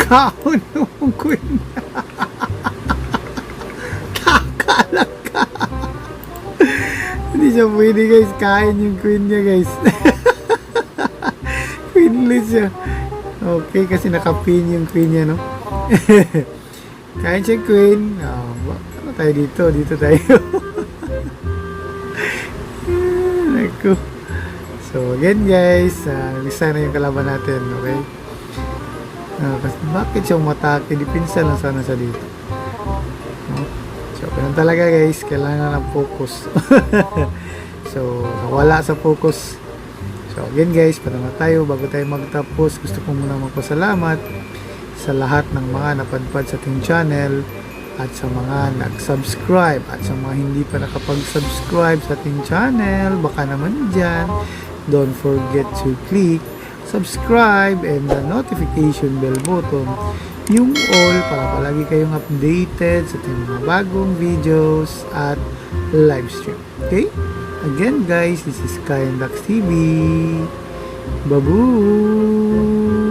Kahon yung queen. Kakalag ka. Hindi siya pwede guys. Kain yung queen niya guys. Queenless siya. Okay, kasi nakapin yung queen niya, no? Kain siya queen. Ano tayo dito? Dito tayo. Naku. So again guys, isa na yung kalaban natin, okay? Kasi bakit siya umatake? Dipinsa lang sana sa dito. No? So, ganun talaga guys. Kailangan ng focus. So, nawala sa focus. So, again guys, para na tayo, bago tayo magtapos, gusto ko muna magpasalamat sa lahat ng mga napadpad sa ating channel at sa mga nag-subscribe at sa mga hindi pa nakapag-subscribe sa ating channel. Baka naman dyan, don't forget to click subscribe and the notification bell button, yung all, para palagi kayong updated sa ating mga bagong videos at live stream. Okay? Again guys, this is Kai and Dax TV. Babu!